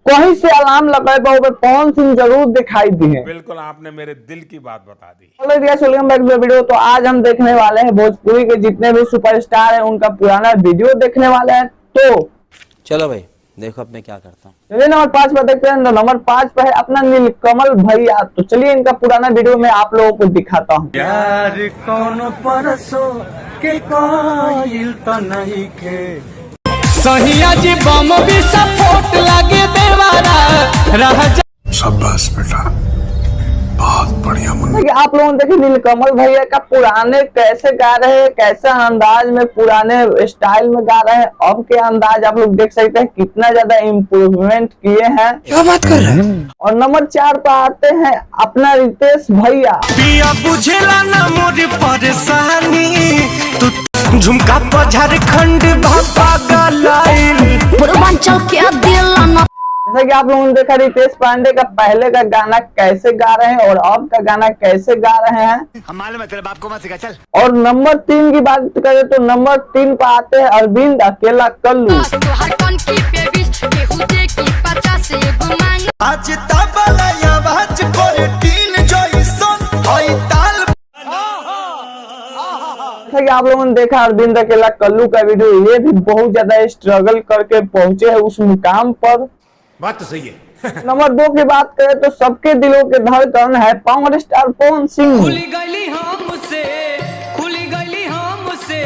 कहीं से अलार्म लगाए पवन सिंह जरूर दिखाई दिए। बिल्कुल, आपने मेरे दिल की बात बता दी। Welcome back to video. तो आज हम देखने वाले हैं भोजपुरी के जितने भी सुपरस्टार हैं उनका पुराना वीडियो देखने वाले हैं। तो चलो भाई देखो अब मैं क्या करता हूँ। चलिए नंबर 5 पर देखते हैं। नंबर 5 पर है अपना नीलकमल भैया। तो चलिए इनका पुराना वीडियो मैं आप लोगों को दिखाता हूँ। यार कौन परसो के कोइल तो नहीं के सहिया जी बम भी सपोर्ट लगे देवारा रह जा। शाबाश बेटा, बहुत बढ़िया मुन्ना। आप लोगों ने देखे नीलकमल भैया का पुराने कैसे गा रहे हैं, कैसे अंदाज में पुराने स्टाइल में गा रहे हैं। अब के अंदाज आप लोग देख सकते हैं कितना ज्यादा इम्प्रूवमेंट किए हैं। क्या बात कर रहे हैं। और नंबर 4 पर आते हैं अपना रितेश भैया। पिया बुझेला ना मोरी परेशानी तू झुमका पर झारखंड भापा गलाइल पूर्वांचल के दिल ना। जैसा कि आप लोगों ने देखा रितेश पांडे का पहले का गाना कैसे गा रहे हैं और अब का गाना कैसे गा रहे हैं। हम मालूम है तेरे बाप को मत सिखा चल। और नंबर 3 की बात करें तो नंबर 3 पर आते हैं अरविंद अकेला कल्लू। आज तबला आवाज करे टीन जॉइसन ओई ताल। जैसा कि आप लोगों ने देखा अरविंद अकेला कल्लू का वीडियो, ये भी बहुत ज्यादा स्ट्रगल करके पहुंचे हैं उस मुकाम पर। बात तो सही है। नंबर 2 की बात करें तो सबके दिलों के धड़कन है पावर स्टार पवन सिंह। खुली गली हमसे खुली गली हमसे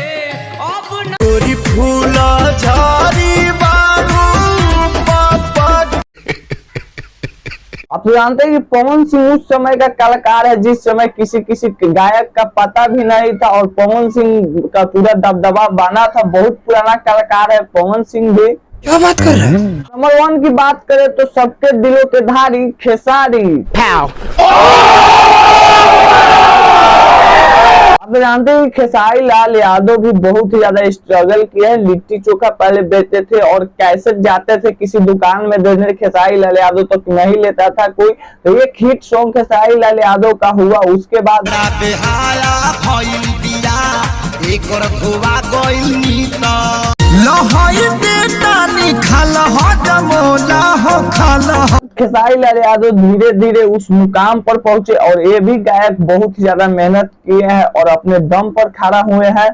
अब गोरी फूला झाड़ी बारू पापा। आप जानते हैं कि पवन सिंह उस समय का कलाकार है जिस समय किसी गायक का पता भी नहीं था और पवन सिंह का पूरा दबदबा बना था। बहुत पुराना कलाकार है पवन सिंह भी। क्या बात कर रहे हैं। नंबर 1 की बात करें तो सबके दिलों के धारी खेसारी। आप जानते हैं खेसारी लाल यादव भी बहुत ही ज्यादा स्ट्रगल किए हैं। लिट्टी चोखा पहले बेचते थे और कैसे जाते थे किसी दुकान में देने, खेसारी लाल यादव तक तो नहीं लेता था कोई। तो एक हिट सॉन्ग खेसारी लाल यादव का हुआ। उसके बाद खेसारी लाल यादव धीरे धीरे उस मुकाम पर पहुंचे और ये भी गायक बहुत ही ज्यादा मेहनत किए हैं और अपने दम पर खड़ा हुए हैं।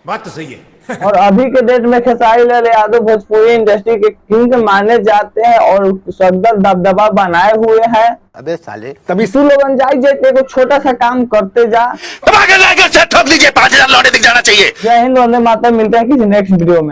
बात तो सही है। और अभी के डेट में खेसारी लाल यादव भोजपुरी इंडस्ट्री के किंग माने जाते हैं और सदर दबदबा बनाए हुए हैं। अबे साले तभी लोगन जाइए को छोटा सा काम करते जा। ठोक लीजिए, 5000 लौटे दिख जाना चाहिए। जय हिंद, वंदे मातरम। मिलते हैं किसी नेक्स्ट वीडियो में।